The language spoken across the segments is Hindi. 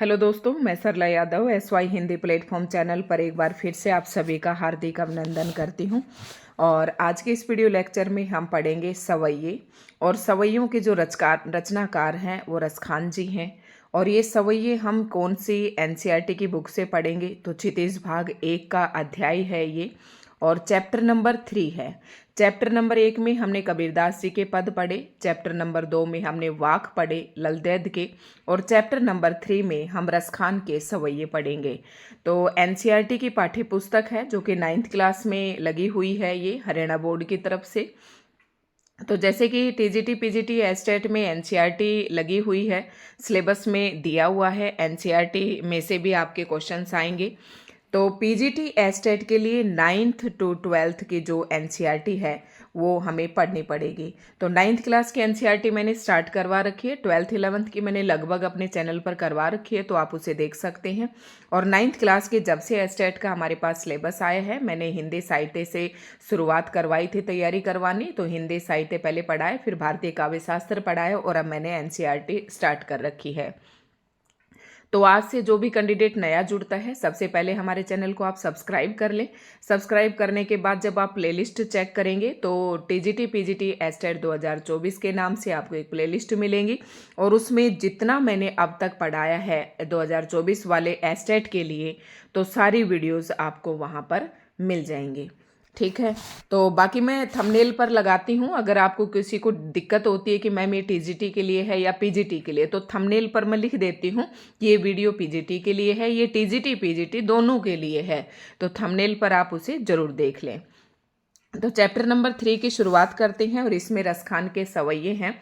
हेलो दोस्तों, मैं Sarla Yadav SY Hindi platform channel पर एक बार फिर से आप सभी का हार्दिक अभिनंदन करती हूं। और आज के इस वीडियो लेक्चर में हम पढ़ेंगे सवैये। और सवैयों के जो रचनाकार हैं वो रसखान जी हैं। और ये सवैये हम कौन सी NCERT की बुक से पढ़ेंगे तो क्षितिज भाग 1 का अध्याय है ये, और चैप्टर नंबर 3 है। चैप्टर नंबर 1 में हमने कबीरदास जी के पद पढ़े, चैप्टर नंबर 2 में हमने वाक पढ़े ललदैद के, और चैप्टर नंबर 3 में हम रसखान के सवैये पढ़ेंगे। तो NCERT की पाठ्य पुस्तक है जो कि 9th क्लास में लगी हुई है, ये हरियाणा बोर्ड की तरफ से। तो जैसे कि TGT PGT एस्टेट में NCERT लगी हुई है, सिलेबस में दिया हुआ है, NCERT में से भी आपके क्वेश्चंस आएंगे। तो PGT एस्टेट के लिए 9th to 12th की जो NCERT है वो हमें पढ़नी पड़ेगी। तो 9th क्लास की NCERT मैंने स्टार्ट करवा रखी है, 12th 11th की मैंने लगभग अपने चैनल पर करवा रखी है, तो आप उसे देख सकते हैं। और 9th क्लास के जब से एस्टेट का हमारे पास सिलेबस आया है, मैंने हिंदी साहित्य से शुरुआत करवाई थी तैयारी करवानी। तो हिंदी साहित्य पहले पढ़ाए, फिर भारतीय काव्य शास्त्र पढ़ाए, और अब मैंने NCERT स्टार्ट कर रखी है। तो आज से जो भी कैंडिडेट नया जुड़ता है, सबसे पहले हमारे चैनल को आप सब्सक्राइब कर लें। सब्सक्राइब करने के बाद जब आप प्लेलिस्ट चेक करेंगे तो TGT PGT एस्टेट 2024 के नाम से आपको एक प्लेलिस्ट मिलेंगी, और उसमें जितना मैंने अब तक पढ़ाया है 2024 वाले एस्टेट के लिए, तो सारी वीडियोस आपको वहाँ पर मिल जाएंगी। ठीक है, तो बाकी मैं थंबनेल पर लगाती हूँ। अगर आपको किसी को दिक्कत होती है कि मैम ये TGT के लिए है या PGT के लिए, तो थंबनेल पर मैं लिख देती हूँ कि ये वीडियो PGT के लिए है, ये TGT PGT दोनों के लिए है। तो थंबनेल पर आप उसे जरूर देख लें। तो चैप्टर नंबर 3 की शुरुआत करते हैं, और इसमें रसखान के सवैये हैं।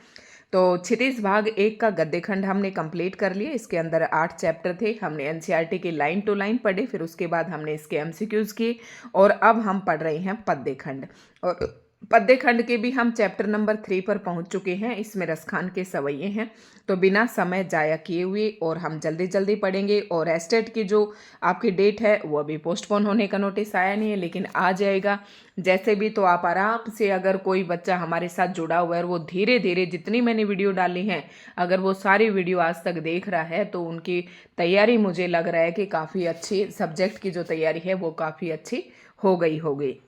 तो क्षितिज भाग 1 का गद्य खंड हमने कंप्लीट कर लिया। इसके अंदर 8 चैप्टर थे, हमने NCERT के लाइन टू लाइन पढ़े, फिर उसके बाद हमने इसके MCQs किए, और अब हम पढ़ रहे हैं पद्य खंड। और पद्य खंड के भी हम चैप्टर नंबर 3 पर पहुंच चुके हैं। इसमें रसखान के सवैये हैं। तो बिना समय जाया किए हुए और हम जल्दी जल्दी पढ़ेंगे। और एस्टेट की जो आपकी डेट है वो अभी पोस्टपोन होने का नोटिस आया नहीं है, लेकिन आ जाएगा जैसे भी। तो आप आराम से, अगर कोई बच्चा हमारे साथ जुड़ा हुआ है और वो धीरे धीरे जितनी मैंने वीडियो डाली हैं, अगर वो सारी वीडियो आज तक देख रहा है, तो उनकी तैयारी मुझे लग रहा है कि काफ़ी अच्छी, सब्जेक्ट की जो तैयारी है वो काफ़ी अच्छी हो गई होगी।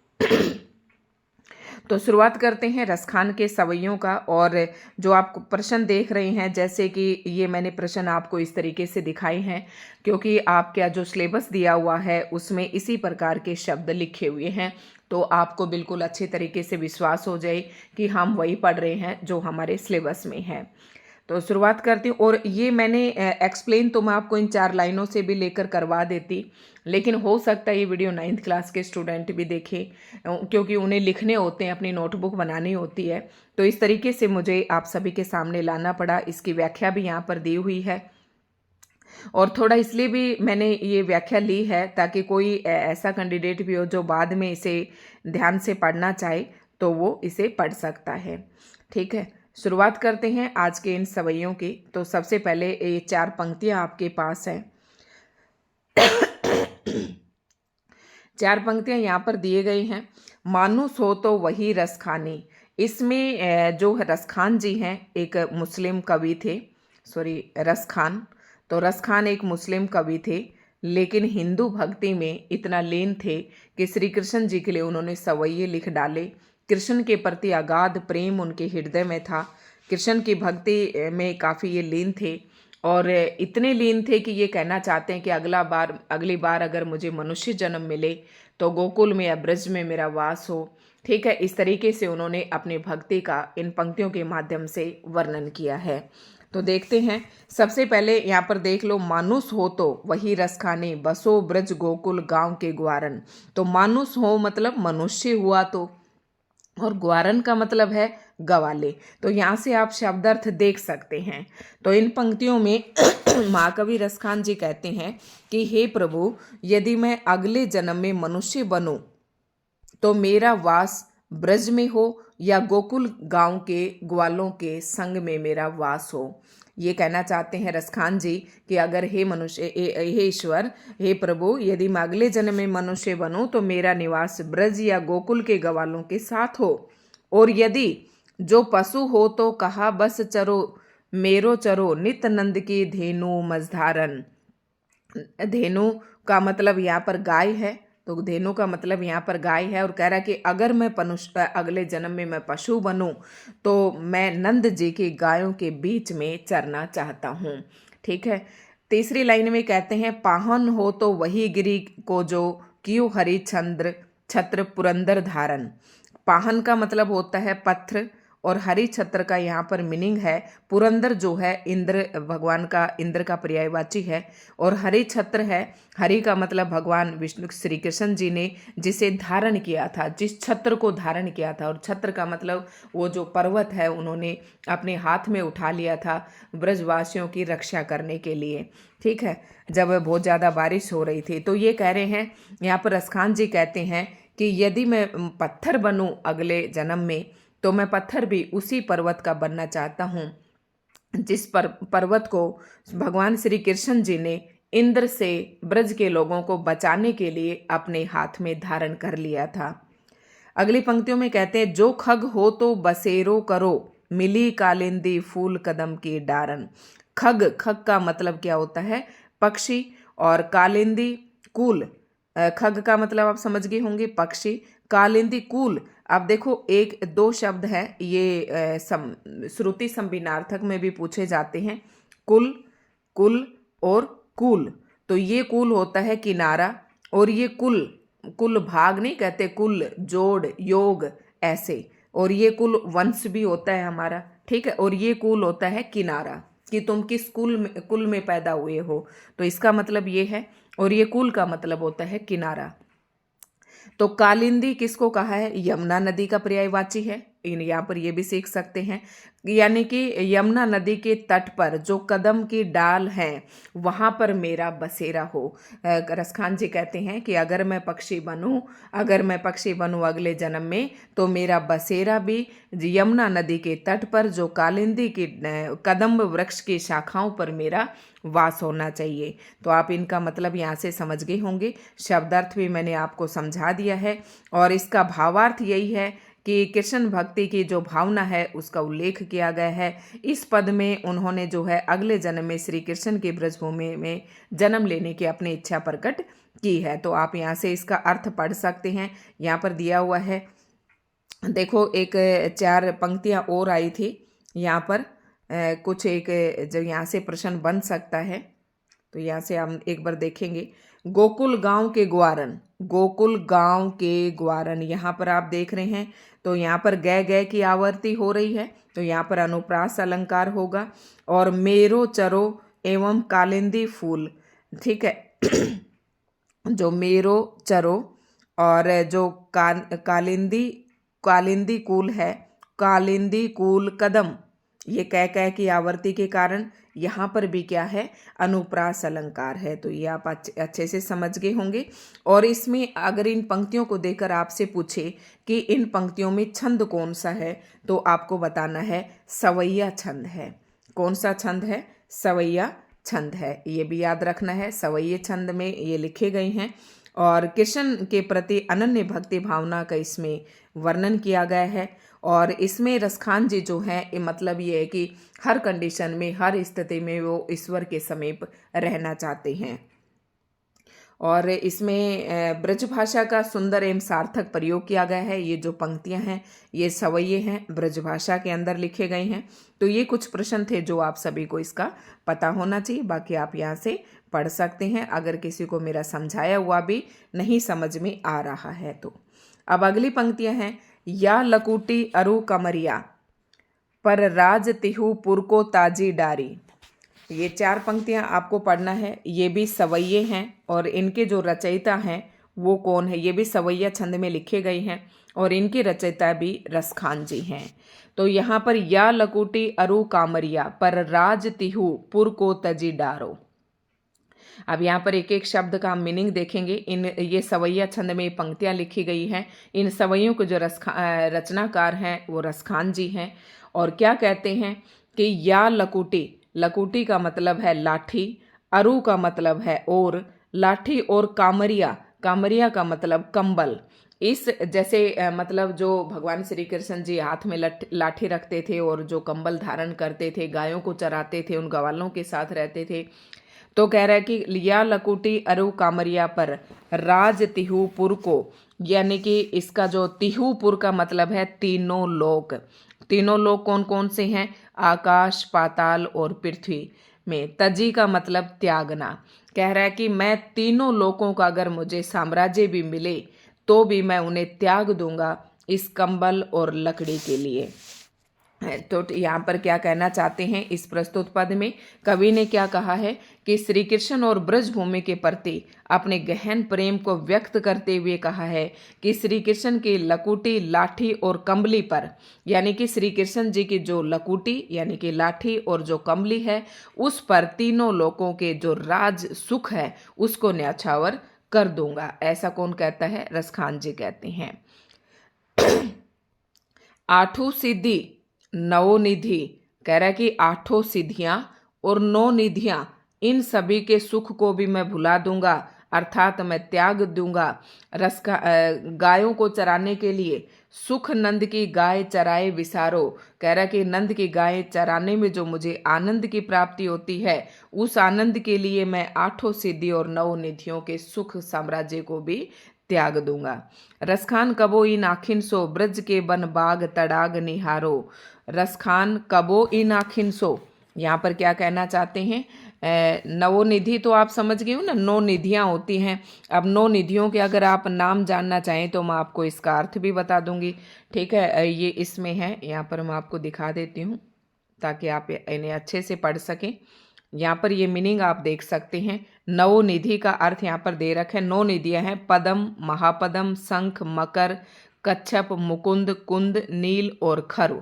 तो शुरुआत करते हैं रसखान के सवैयों का। और जो आप प्रश्न देख रहे हैं, जैसे कि ये मैंने प्रश्न आपको इस तरीके से दिखाए हैं, क्योंकि आपका जो सिलेबस दिया हुआ है उसमें इसी प्रकार के शब्द लिखे हुए हैं, तो आपको बिल्कुल अच्छे तरीके से विश्वास हो जाए कि हम वही पढ़ रहे हैं जो हमारे सिलेबस में है। तो शुरुआत करती हूँ। और ये मैंने एक्सप्लेन तो मैं आपको इन 4 लाइनों से भी लेकर करवा देती, लेकिन हो सकता है ये वीडियो 9th क्लास के स्टूडेंट भी देखें, क्योंकि उन्हें लिखने होते हैं, अपनी नोटबुक बनानी होती है। तो इस तरीके से मुझे आप सभी के सामने लाना पड़ा। इसकी व्याख्या भी यहाँ पर दी हुई है, और थोड़ा इसलिए भी मैंने ये व्याख्या ली है ताकि कोई ऐसा कैंडिडेट भी हो जो बाद में इसे ध्यान से पढ़ना चाहे, तो वो इसे पढ़ सकता है। ठीक है, शुरुआत करते हैं आज के इन सवैयों की। तो सबसे पहले ये 4 पंक्तियां आपके पास हैं। 4 पंक्तियां यहाँ पर दिए गई हैं। मानुस हो तो वही रसखानी। इसमें जो रसखान जी हैं, एक मुस्लिम कवि थे, रसखान। तो रसखान एक मुस्लिम कवि थे, लेकिन हिंदू भक्ति में इतना लीन थे कि श्री कृष्ण जी के लिए उन्होंने सवैये लिख डाले। कृष्ण के प्रति अगाध प्रेम उनके हृदय में था, कृष्ण की भक्ति में काफ़ी ये लीन थे, और इतने लीन थे कि ये कहना चाहते हैं कि अगली बार अगर मुझे मनुष्य जन्म मिले तो गोकुल में या ब्रज में मेरा वास हो। ठीक है, इस तरीके से उन्होंने अपनी भक्ति का इन पंक्तियों के माध्यम से वर्णन किया है। तो देखते हैं। सबसे पहले यहाँ पर देख लो, मानुस हो तो वही रस खाने, बसो ब्रज गोकुल गांव के ग्वारन। तो मानुस हो मतलब मनुष्य हुआ, तो और ग्वारन का मतलब है गवाले। तो यहाँ से आप शब्दार्थ देख सकते हैं। तो इन पंक्तियों में महाकवि रसखान जी कहते हैं कि हे प्रभु, यदि मैं अगले जन्म में मनुष्य बनूं तो मेरा वास ब्रज में हो या गोकुल गांव के ग्वालों के संग में मेरा वास हो। ये कहना चाहते हैं रसखान जी कि अगर हे ईश्वर, हे प्रभु, यदि मैं अगले जन्म में मनुष्य बनूं तो मेरा निवास ब्रज या गोकुल के ग्वालों के साथ हो। और यदि जो पशु हो तो कहा बस चरो मेरो चरो, नित नंद की धेनु मझधारन। धेनु का मतलब यहाँ पर गाय है, तो धेनु का मतलब यहाँ पर गाय है। और कह रहा है कि अगर मैं अगले जन्म में मैं पशु बनूं तो मैं नंद जी की गायों के बीच में चरना चाहता हूँ। ठीक है। तीसरी लाइन में कहते हैं, पाहन हो तो वही गिरी को जो क्यों हरि चंद्र छत्र पुरंदर धारण। पाहन का मतलब होता है पत्थर, और हरि छत्र का यहाँ पर मीनिंग है पुरंदर, जो है इंद्र, भगवान का इंद्र का पर्यायवाची है। और हरि छत्र है, हरि का मतलब भगवान विष्णु श्री कृष्ण जी ने जिसे धारण किया था, जिस छत्र को धारण किया था। और छत्र का मतलब वो जो पर्वत है उन्होंने अपने हाथ में उठा लिया था ब्रजवासियों की रक्षा करने के लिए। ठीक है, जब बहुत ज़्यादा बारिश हो रही थी। तो ये कह रहे हैं यहाँ पर रसखान जी कहते हैं कि यदि मैं पत्थर बनूं अगले जन्म में, तो मैं पत्थर भी उसी पर्वत का बनना चाहता हूँ जिस पर्वत को भगवान श्री कृष्ण जी ने इंद्र से ब्रज के लोगों को बचाने के लिए अपने हाथ में धारण कर लिया था। अगली पंक्तियों में कहते हैं, जो खग हो तो बसेरो करो, मिली कालिंदी फूल कदम की डारन। खग, खग का मतलब क्या होता है? पक्षी। और कालिंदी कूल, खग का मतलब आप समझ गए होंगे पक्षी। कालिंदी कूल, अब देखो एक दो शब्द है ये श्रुति संभिन्नार्थक में भी पूछे जाते हैं, कुल, कुल और कूल। तो ये कुल होता है किनारा, और ये कुल, कुल भाग नहीं कहते, कुल जोड़ योग ऐसे। और ये कुल वंश भी होता है हमारा। ठीक है। और ये कुल होता है किनारा, कि तुम किस कुल में पैदा हुए हो, तो इसका मतलब ये है। और ये कुल का मतलब होता है किनारा। तो कालिंदी किसको कहा है? यमुना नदी का पर्यायवाची है। यहाँ पर ये भी सीख सकते हैं, यानी कि यमुना नदी के तट पर जो कदम की डाल है वहाँ पर मेरा बसेरा हो। रसखान जी कहते हैं कि अगर मैं पक्षी बनूं अगले जन्म में, तो मेरा बसेरा भी यमुना नदी के तट पर जो कालिंदी की कदम्ब वृक्ष की शाखाओं पर मेरा वास होना चाहिए। तो आप इनका मतलब यहाँ से समझ गए होंगे। शब्दार्थ भी मैंने आपको समझा दिया है, और इसका भावार्थ यही है कि कृष्ण भक्ति की जो भावना है उसका उल्लेख किया गया है। इस पद में उन्होंने जो है अगले जन्म में श्री कृष्ण की ब्रजभूमि में जन्म लेने की अपनी इच्छा प्रकट की है। तो आप यहाँ से इसका अर्थ पढ़ सकते हैं, यहाँ पर दिया हुआ है। देखो एक 4 पंक्तियाँ और आई थी यहाँ पर, कुछ एक जो यहाँ से प्रश्न बन सकता है, तो यहाँ से हम एक बार देखेंगे। गोकुल गांव के ग्वारन, गोकुल गांव के ग्वारन, यहाँ पर आप देख रहे हैं, तो यहाँ पर गए गए की आवर्ती हो रही है, तो यहाँ पर अनुप्रास अलंकार होगा। और मेरो चरो एवं कालिंदी फूल, ठीक है। जो मेरो चरो और जो कालिंदी, कालिंदी कूल है, कालिंदी कूल कदम, ये कह की आवर्ती के कारण यहाँ पर भी क्या है? अनुप्रास अलंकार है। तो ये आप अच्छे से समझ गए होंगे। और इसमें अगर इन पंक्तियों को देखकर आपसे पूछे कि इन पंक्तियों में छंद कौन सा है, तो आपको बताना है सवैया छंद है। कौन सा छंद है? सवैया छंद है। ये भी याद रखना है, सवैये छंद में ये लिखे गए हैं। और कृष्ण के प्रति अनन्य भक्ति भावना का इसमें वर्णन किया गया है। और इसमें रसखान जी जो हैं, मतलब ये है कि हर कंडीशन में, हर स्थिति में वो ईश्वर के समीप रहना चाहते हैं। और इसमें ब्रज भाषा का सुंदर एवं सार्थक प्रयोग किया गया है। ये जो पंक्तियां हैं ये सवैये हैं, ब्रज भाषा के अंदर लिखे गए हैं। तो ये कुछ प्रश्न थे जो आप सभी को इसका पता होना चाहिए। बाकी आप यहाँ से पढ़ सकते हैं अगर किसी को मेरा समझाया हुआ भी नहीं समझ में आ रहा है तो। अब अगली पंक्तियां हैं, या लकुटी अरु कमरिया पर राज तिहु पुर को ताजी डारी। ये 4 पंक्तियां आपको पढ़ना है। ये भी सवैये हैं, और इनके जो रचयिता हैं वो कौन है? ये भी सवैया छंद में लिखे गए हैं, और इनके रचयिता भी रसखान जी हैं। तो यहाँ पर या लकुटी अरु कामरिया पर राज तिहु पुर को तजी डारो। अब यहाँ पर एक एक शब्द का हम मीनिंग देखेंगे। ये सवैया छंद में पंक्तियाँ लिखी गई हैं। इन सवैयों के जो रचनाकार हैं वो रसखान जी हैं। और क्या कहते हैं कि या लकुटी, लकुटी का मतलब है लाठी, अरु का मतलब है और, लाठी और कामरिया, कामरिया का मतलब कंबल। इस जैसे मतलब जो भगवान श्री कृष्ण जी हाथ में लाठी रखते थे और जो कंबल धारण करते थे, गायों को चराते थे, उन ग्वालों के साथ रहते थे, तो कह रहा है कि या लकुटी अरु कामरिया पर राज तिहुपुर को, यानी कि इसका जो तिहुपुर का मतलब है तीनों लोक। तीनों लोक कौन कौन से हैं? आकाश, पाताल और पृथ्वी में। तजी का मतलब त्यागना। कह रहा है कि मैं तीनों लोकों का अगर मुझे साम्राज्य भी मिले तो भी मैं उन्हें त्याग दूंगा इस कंबल और लकड़ी के लिए। तो यहाँ पर क्या कहना चाहते हैं इस प्रस्तुत पद में? कवि ने क्या कहा है कि श्री कृष्ण और ब्रजभूमि के प्रति अपने गहन प्रेम को व्यक्त करते हुए कहा है कि श्री कृष्ण की लकुटी, लाठी और कंबली पर, यानी कि श्री कृष्ण जी की जो लकुटी यानी कि लाठी और जो कंबली है उस पर तीनों लोगों के जो राज सुख है उसको न्यौछावर कर दूंगा। ऐसा कौन कहता है? रसखान जी कहते हैं। आठों सिद्धि नौ निधि, कह रहा है कि आठों सिद्धियां और 9 निधियां, इन सभी के सुख को भी मैं भुला दूंगा, अर्थात मैं त्याग दूंगा। गायों को चराने के लिए सुख नंद की गाय चराए विसारो, कह रहा है कि नंद की गाय चराने में जो मुझे आनंद की प्राप्ति होती है उस आनंद के लिए मैं आठों सिद्धि और 9 निधियों के सुख साम्राज्य को भी त्याग दूंगा। रसखान कबो इन आखिन सो ब्रज के बन बाग तड़ाग निहारो। रसखान कबो इन आखिन सो, यहाँ पर क्या कहना चाहते हैं? नवोनिधि तो आप समझ गए हो ना, 9 निधियाँ होती हैं। अब 9 निधियों के अगर आप नाम जानना चाहें तो मैं आपको इसका अर्थ भी बता दूंगी। ठीक है, ये इसमें है, यहाँ पर मैं आपको दिखा देती हूँ ताकि आप इन्हें अच्छे से पढ़ सकें। यहाँ पर ये मीनिंग आप देख सकते हैं। नवोनिधि का अर्थ यहाँ पर दे रखे। 9 निधियाँ हैं: पदम, महापदम, शंख, मकर, कच्छप, मुकुंद, कुंद, नील और खरु।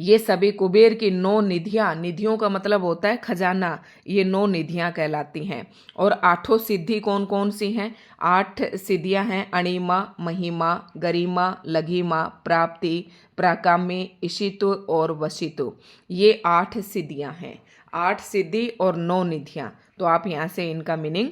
ये सभी कुबेर की 9 निधियां, निधियों का मतलब होता है खजाना, ये 9 निधियां कहलाती हैं। और 8 सिद्धि कौन कौन सी हैं? 8 सिद्धियां हैं: अणिमा, महिमा, गरिमा, लघिमा, प्राप्ति, प्राकाम्य, इशितु और वशितु। ये 8 सिद्धियां हैं। 8 सिद्धि और 9 निधियां। तो आप यहाँ से इनका मीनिंग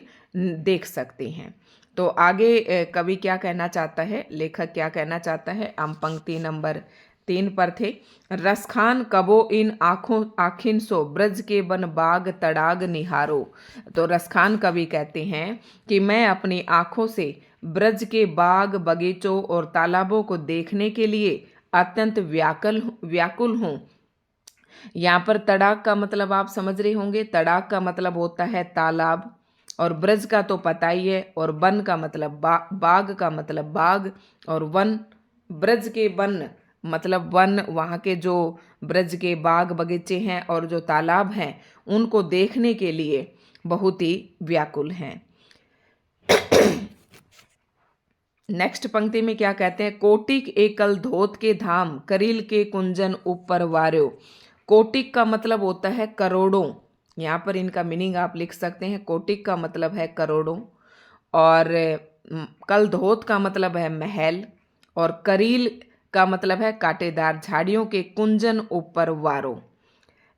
देख सकते हैं। तो आगे कवि क्या कहना चाहता है, लेखक क्या कहना चाहता है? हम पंक्ति नंबर 3 पर थे। रसखान कबो इन आखिन सो ब्रज के बन बाग तड़ाग निहारो। तो रसखान कवि कहते हैं कि मैं अपनी आंखों से ब्रज के बाग, बगीचों और तालाबों को देखने के लिए अत्यंत व्याकुल हूँ। यहाँ पर तड़ाग का मतलब आप समझ रहे होंगे। तड़ाग का मतलब होता है तालाब, और ब्रज का तो पता ही है, और वन का मतलब बाग का मतलब बाग, और वन, ब्रज के वन मतलब वन, वहाँ के जो ब्रज के बाग बगीचे हैं और जो तालाब हैं उनको देखने के लिए बहुत ही व्याकुल हैं। नेक्स्ट पंक्ति में क्या कहते हैं? कोटिक एकल धोत के धाम, करील के कुंजन ऊपर वार्यो। कोटिक का मतलब होता है करोड़ों। यहाँ पर इनका मीनिंग आप लिख सकते हैं। कोटिक का मतलब है करोड़ों, और कल धोत का मतलब है महल, और करील का मतलब है कांटेदार झाड़ियों के कुंजन ऊपर वारो।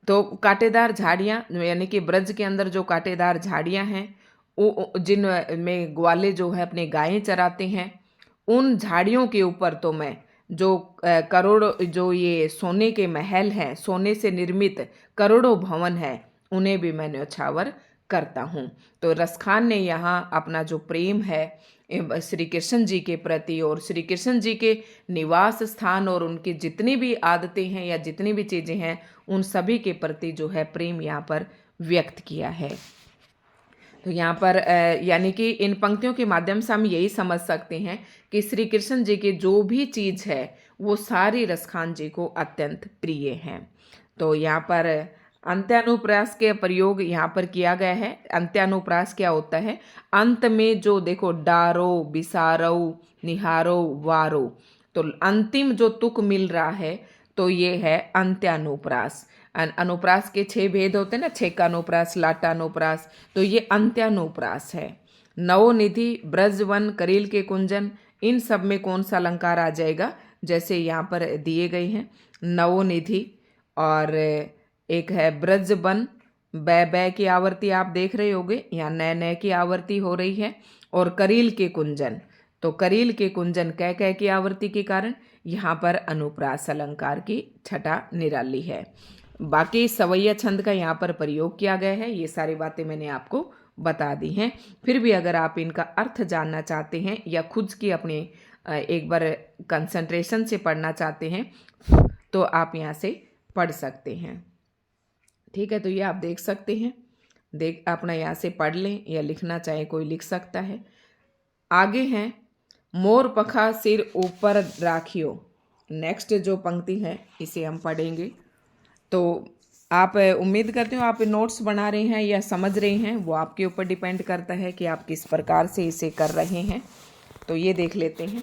तो कांटेदार झाड़ियाँ यानी कि ब्रज के अंदर जो कांटेदार झाड़ियाँ हैं जिन में ग्वाले जो है अपने गायें चराते हैं, उन झाड़ियों के ऊपर तो मैं जो करोड़ जो ये सोने के महल हैं, सोने से निर्मित करोड़ों भवन है, उन्हें भी मैं न्यौछावर करता हूँ। तो रसखान ने यहाँ अपना जो प्रेम है श्री कृष्ण जी के प्रति और श्री कृष्ण जी के निवास स्थान और उनकी जितनी भी आदतें हैं या जितनी भी चीज़ें हैं उन सभी के प्रति जो है प्रेम यहाँ पर व्यक्त किया है। तो यहाँ पर यानी कि इन पंक्तियों के माध्यम से हम यही समझ सकते हैं कि श्री कृष्ण जी की जो भी चीज़ है वो सारी रसखान जी को अत्यंत प्रिय हैं। तो यहाँ पर अंत्यानुप्रास के प्रयोग यहाँ पर किया गया है। अंत्यानुप्रास क्या होता है? अंत में जो देखो डारो, बिसारो, निहारो, वारो, तो अंतिम जो तुक मिल रहा है तो ये है अंत्यानुप्रास। अनुप्रास के 6 भेद होते हैं ना, छेकानुप्रास, लाटानुप्रास, तो ये अंत्यानुप्रास है। नवोनिधि, ब्रजवन, करील के कुंजन, इन सब में कौन सा अलंकार आ जाएगा? जैसे यहाँ पर दिए गए हैं नवोनिधि, और एक है ब्रजबन, बै की आवर्ती आप देख रहे होगे, यहाँ नए की आवर्ती हो रही है, और करील के कुंजन। तो करील के कुंजन कह की आवर्ती के कारण यहाँ पर अनुप्रास अलंकार की छटा निराली है। बाकी सवैया छंद का यहाँ पर प्रयोग किया गया है। ये सारी बातें मैंने आपको बता दी हैं। फिर भी अगर आप इनका अर्थ जानना चाहते हैं या खुद की अपने एक बार कंसंट्रेशन से पढ़ना चाहते हैं तो आप यहाँ से पढ़ सकते हैं। ठीक है, तो ये आप देख सकते हैं, देख अपना यहाँ से पढ़ लें या लिखना चाहे कोई लिख सकता है। आगे हैं, मोर पखा सिर ऊपर राखियो। नेक्स्ट जो पंक्ति है इसे हम पढ़ेंगे। तो आप उम्मीद करते हो आप नोट्स बना रहे हैं या समझ रहे हैं, वो आपके ऊपर डिपेंड करता है कि आप किस प्रकार से इसे कर रहे हैं। तो ये देख लेते हैं।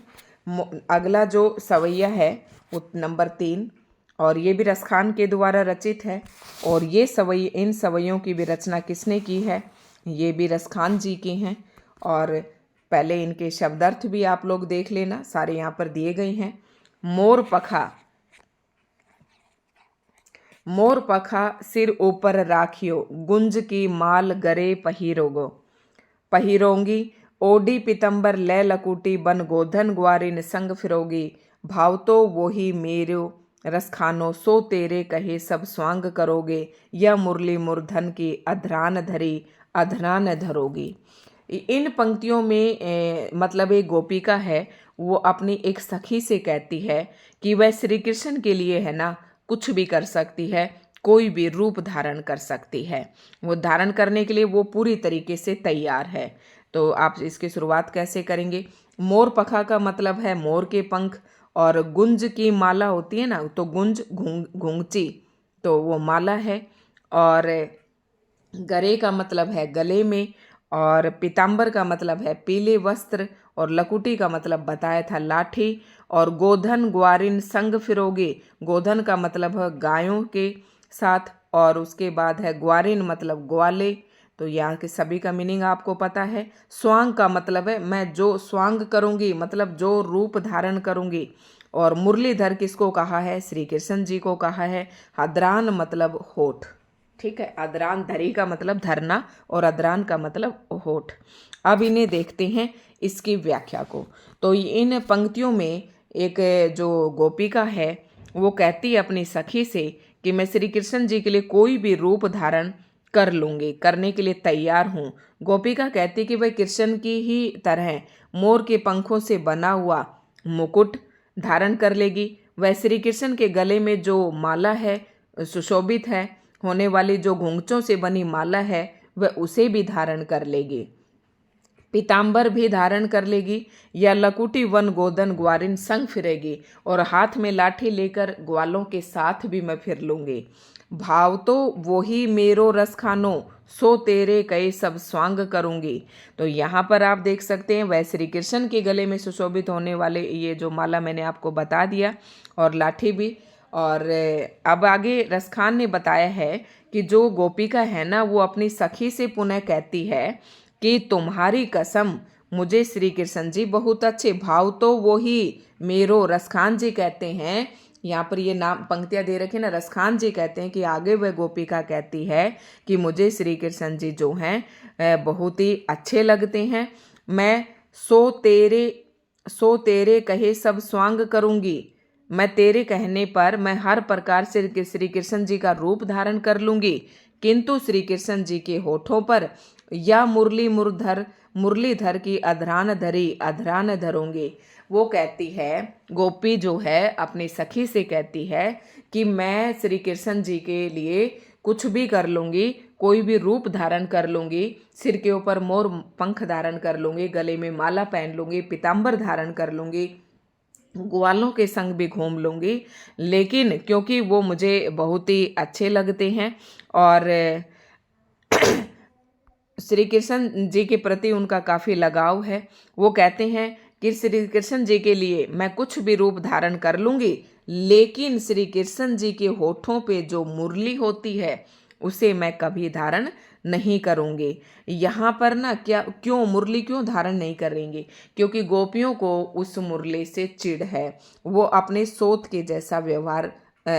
अगला जो सवैया है वो नंबर 3, और ये भी रसखान के द्वारा रचित है। और ये इन सवैयों की भी रचना किसने की है? ये भी रसखान जी की हैं। और पहले इनके शब्दार्थ भी आप लोग देख लेना, सारे यहाँ पर दिए गए हैं। मोर पखा सिर ऊपर राखियो, गुंज की माल गरे पहिरोंगी, ओडी पितंबर ले लकुटी, बन गोधन ग्वारिन संग फिरोगी, भाव तो वही मेरो रसखानो, सो तेरे कहे सब स्वांग करोगे, यह मुरली मूर्धन की अधरान धरी अधरान धरोगी। इन पंक्तियों में मतलब एक गोपिका है, वो अपनी एक सखी से कहती है कि वह श्री कृष्ण के लिए है ना कुछ भी कर सकती है, कोई भी रूप धारण कर सकती है। वो धारण करने के लिए वो पूरी तरीके से तैयार है। तो आप इसकी शुरुआत कैसे करेंगे? मोर पखा का मतलब है मोर के पंख, और गुंज की माला होती है ना, तो गुंज घुंघची, तो वो माला है। और गरे का मतलब है गले में, और पीताम्बर का मतलब है पीले वस्त्र, और लकुटी का मतलब बताया था लाठी, और गोधन ग्वारिन संग फिरोगे, गोधन का मतलब है गायों के साथ, और उसके बाद है ग्वारिन मतलब ग्वाले। तो यहाँ के सभी का मीनिंग आपको पता है। स्वांग का मतलब है मैं जो स्वांग करूँगी, मतलब जो रूप धारण करूँगी। और मुरलीधर किसको कहा है? श्री कृष्ण जी को कहा है। अदरान मतलब होठ। ठीक है, अदरान धरी का मतलब धरना, और अदरान का मतलब होठ। अब इन्हें देखते हैं इसकी व्याख्या को। तो इन पंक्तियों में एक जो गोपिका है वो कहती है अपनी सखी से कि मैं श्री कृष्ण जी के लिए कोई भी रूप धारण कर लूँगी, करने के लिए तैयार हूँ। गोपिका कहती कि वह कृष्ण की ही तरह मोर के पंखों से बना हुआ मुकुट धारण कर लेगी। वह श्री कृष्ण के गले में जो माला है, सुशोभित है होने वाली जो घुंघचों से बनी माला है, वह उसे भी धारण कर लेगी। पीताम्बर भी धारण कर लेगी, या लकुटी वन गोदन ग्वारिन संग फिरेगी, और हाथ में लाठी लेकर ग्वालों के साथ भी मैं फिर लूँगी। भाव तो वही मेरो रस खानो, सो तेरे कई सब स्वांग करूँगी। तो यहाँ पर आप देख सकते हैं वह श्री कृष्ण के गले में सुशोभित होने वाले ये जो माला मैंने आपको बता दिया, और लाठी भी। और अब आगे रसखान ने बताया है कि जो गोपिका है ना, वो अपनी सखी से पुनः कहती है कि तुम्हारी कसम मुझे श्री कृष्ण जी बहुत अच्छे, भाव तो वो ही मेरो, रसखान जी कहते हैं। यहाँ पर ये नाम पंक्तियाँ दे रखे ना, रसखान जी कहते हैं कि आगे वह गोपिका कहती है कि मुझे श्री कृष्ण जी जो हैं बहुत ही अच्छे लगते हैं। मैं सो तेरे कहे सब स्वांग करूँगी, मैं तेरे कहने पर मैं हर प्रकार से श्री कृष्ण जी का रूप धारण कर लूँगी, किंतु श्री कृष्ण जी के होठों पर या मुरलीधर की अधरान धरूंगी। वो कहती है, गोपी जो है अपनी सखी से कहती है कि मैं श्री कृष्ण जी के लिए कुछ भी कर लूँगी, कोई भी रूप धारण कर लूँगी, सिर के ऊपर मोर पंख धारण कर लूँगी, गले में माला पहन लूँगी, पीताम्बर धारण कर लूँगी, ग्वालों के संग भी घूम लूँगी, लेकिन क्योंकि वो मुझे बहुत ही अच्छे लगते हैं और श्री कृष्ण जी के प्रति उनका काफ़ी लगाव है, वो कहते हैं कि श्री कृष्ण जी के लिए मैं कुछ भी रूप धारण कर लूँगी, लेकिन श्री कृष्ण जी के होठों पे जो मुरली होती है उसे मैं कभी धारण नहीं करूँगी। यहाँ पर ना क्यों मुरली क्यों धारण नहीं करेंगे? क्योंकि गोपियों को उस मुरली से चिढ़ है, वो अपने सोत के जैसा व्यवहार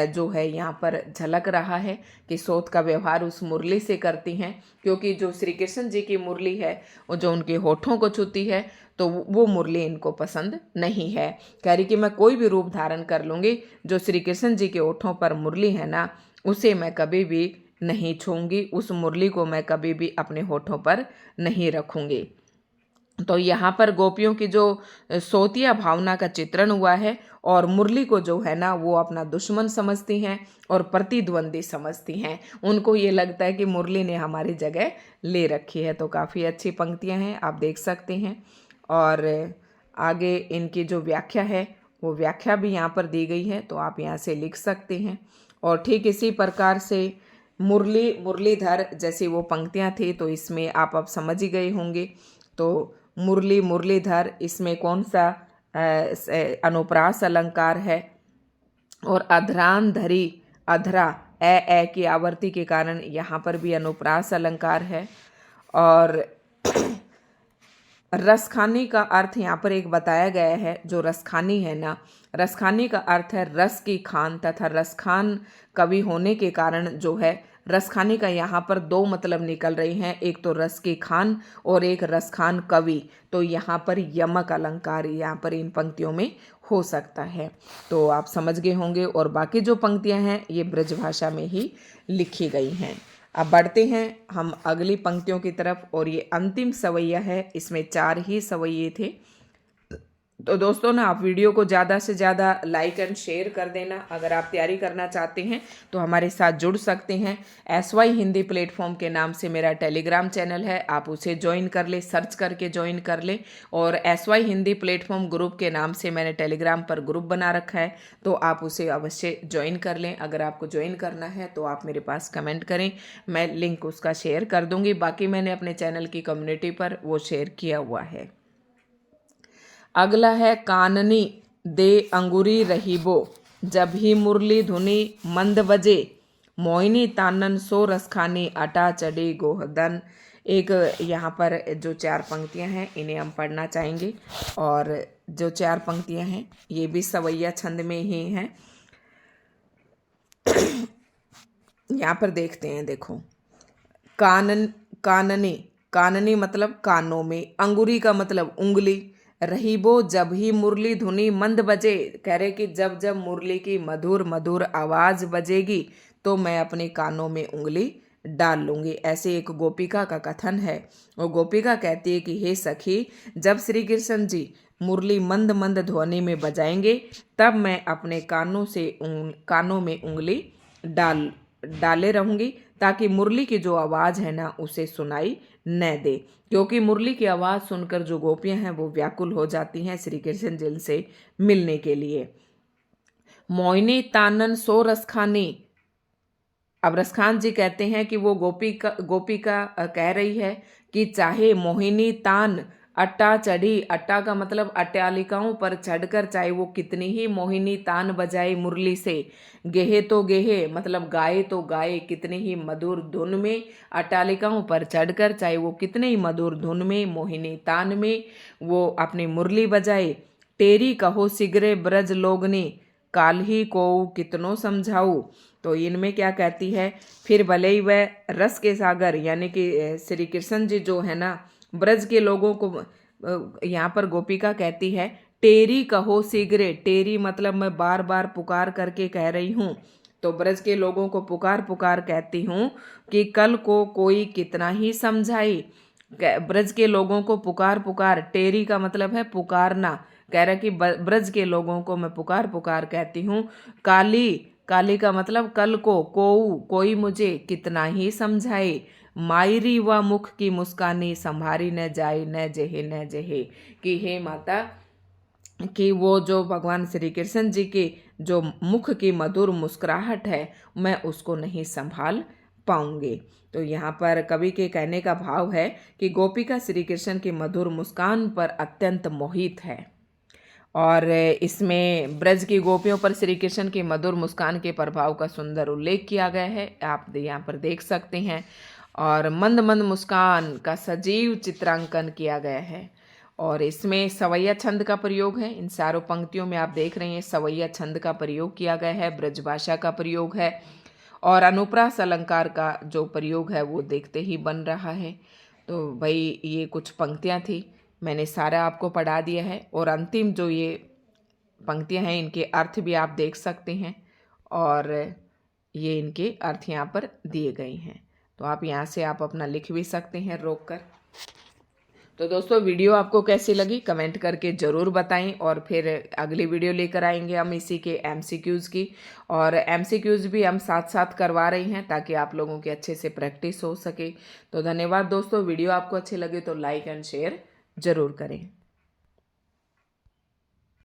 जो है यहाँ पर झलक रहा है कि सोत का व्यवहार उस मुरली से करती हैं, क्योंकि जो श्री कृष्ण जी की मुरली है वो जो उनके होठों को छूती है तो वो मुरली इनको पसंद नहीं है। कह रही कि मैं कोई भी रूप धारण कर लूँगी, जो श्री कृष्ण जी के होठों पर मुरली है ना उसे मैं कभी भी नहीं छूंगी, उस मुरली को मैं कभी भी अपने होठों पर नहीं रखूंगी। तो यहाँ पर गोपियों की जो सोतिया भावना का चित्रण हुआ है, और मुरली को जो है ना वो अपना दुश्मन समझती हैं और प्रतिद्वंदी समझती हैं। उनको ये लगता है कि मुरली ने हमारी जगह ले रखी है। तो काफ़ी अच्छी पंक्तियाँ हैं, आप देख सकते हैं। और आगे इनकी जो व्याख्या है वो व्याख्या भी यहाँ पर दी गई है, तो आप यहाँ से लिख सकते हैं। और ठीक इसी प्रकार से मुरलीधर जैसी वो पंक्तियाँ थी, तो इसमें आप अब समझ ही गए होंगे। तो मुरलीधर, इसमें कौन सा अनुप्रास अलंकार है, और अधरांधरी, अधरा ए की आवर्ती के कारण यहाँ पर भी अनुप्रास अलंकार है। और रसखानी का अर्थ यहाँ पर एक बताया गया है। जो रसखानी है ना, रसखानी का अर्थ है रस की खान, तथा रसखान कवि होने के कारण जो है रसखानी का यहाँ पर दो मतलब निकल रही हैं, एक तो रस की खान और एक रसखान कवि। तो यहाँ पर यमक अलंकार यहाँ पर इन पंक्तियों में हो सकता है। तो आप समझ गए होंगे। और बाकी जो पंक्तियाँ हैं ये ब्रजभाषा में ही लिखी गई हैं। अब बढ़ते हैं हम अगली पंक्तियों की तरफ, और ये अंतिम सवैया है। इसमें 4 ही सवैये थे। तो दोस्तों ना, आप वीडियो को ज़्यादा से ज़्यादा लाइक एंड शेयर कर देना। अगर आप तैयारी करना चाहते हैं तो हमारे साथ जुड़ सकते हैं। SY हिंदी प्लेटफॉर्म के नाम से मेरा टेलीग्राम चैनल है, आप उसे ज्वाइन कर ले, सर्च करके ज्वाइन कर ले। और SY हिंदी प्लेटफॉर्म ग्रुप के नाम से मैंने टेलीग्राम पर ग्रुप बना रखा है, तो आप उसे अवश्य ज्वाइन कर लें। अगर आपको ज्वाइन करना है तो आप मेरे पास कमेंट करें, मैं लिंक उसका शेयर कर दूँगी। बाकी मैंने अपने चैनल की कम्युनिटी पर वो शेयर किया हुआ है। अगला है काननी दे अंगूरी रहीबो, जब ही मुरली धुनी मंद बजे, मोइनी तानन सो रसखानी अटा चढ़ी गोहदन। एक यहाँ पर जो 4 पंक्तियाँ हैं इन्हें हम पढ़ना चाहेंगे। और जो 4 पंक्तियाँ हैं ये भी सवैया छंद में ही हैं। यहाँ पर देखते हैं, देखो, काननी मतलब कानों में, अंगूरी का मतलब उंगली, रहीबो जब ही मुरली धुनी मंद बजे, कह रहे कि जब जब मुरली की मधुर मधुर आवाज बजेगी तो मैं अपने कानों में उंगली डाल लूंगी। ऐसे एक गोपिका का कथन है। वो गोपिका कहती है कि हे सखी, जब श्री कृष्ण जी मुरली मंद मंद ध्वनि में बजाएंगे तब मैं अपने कानों में उंगली डाले रहूंगी, ताकि मुरली की जो आवाज़ है ना उसे सुनाई न दे। क्योंकि मुरली की आवाज़ सुनकर जो गोपियां हैं वो व्याकुल हो जाती हैं श्री कृष्ण जी से मिलने के लिए। मोइनी तानन सो रसखानी, अब रसखान जी कहते हैं कि वो गोपिका कह रही है कि चाहे मोहिनी तान अट्टा चढ़ी, अट्टा का मतलब अट्टालिकाओं पर चढ़कर चाहे वो कितनी ही मोहिनी तान बजाए मुरली से, गेहे तो गेहे मतलब गाए तो गाए कितनी ही मधुर धुन में, अट्टालिकाओं पर चढ़कर चाहे वो कितने ही मधुर धुन में, मोहिनी तान में वो अपनी मुरली बजाए। टेरी कहो सिगरे ब्रज लोगनी, काल्ही को कितनों समझाऊ। तो इनमें क्या कहती है, फिर भले ही वह रस के सागर यानी कि श्री कृष्ण जी जो है ना ब्रज के लोगों को, यहाँ पर गोपिका कहती है टेरी कहो शीघ्र, टेरी मतलब मैं बार बार पुकार करके कह रही हूँ। तो ब्रज के लोगों को पुकार पुकार कहती हूँ कि कल को कोई कितना ही समझाई। ब्रज के लोगों को पुकार पुकार, टेरी का मतलब है पुकारना, कह रहा कि ब्रज के लोगों को मैं पुकार पुकार कहती हूँ। काली का मतलब कल को, कोई मुझे कितना ही समझाए। मायरी व मुख की मुस्कानी, संभारी न जाए न जहे, कि हे माता, कि वो जो भगवान श्री कृष्ण जी के जो मुख की मधुर मुस्कुराहट है मैं उसको नहीं संभाल पाऊंगी। तो यहाँ पर कवि के कहने का भाव है कि गोपिका श्री कृष्ण की मधुर मुस्कान पर अत्यंत मोहित है। और इसमें ब्रज की गोपियों पर श्री कृष्ण की मधुर मुस्कान के प्रभाव का सुंदर उल्लेख किया गया है, आप यहाँ पर देख सकते हैं। और मंद मंद मुस्कान का सजीव चित्रांकन किया गया है। और इसमें सवैया छंद का प्रयोग है। इन चारों पंक्तियों में आप देख रहे हैं सवैया छंद का प्रयोग किया गया है, ब्रजभाषा का प्रयोग है, और अनुप्रास अलंकार का जो प्रयोग है वो देखते ही बन रहा है। तो भाई ये कुछ पंक्तियाँ थी, मैंने सारा आपको पढ़ा दिया है। और अंतिम जो ये पंक्तियाँ हैं इनके अर्थ भी आप देख सकते हैं। और ये इनके अर्थ यहाँ पर दिए गए हैं। तो आप यहाँ से आप अपना लिख भी सकते हैं रोक कर। तो दोस्तों वीडियो आपको कैसी लगी कमेंट करके ज़रूर बताएं, और फिर अगली वीडियो लेकर आएंगे हम इसी के एमसीक्यूज़ की, और एमसीक्यूज़ भी हम साथ साथ करवा रहे हैं ताकि आप लोगों की अच्छे से प्रैक्टिस हो सके। तो धन्यवाद दोस्तों, वीडियो आपको अच्छे लगे तो लाइक एंड शेयर ज़रूर करें।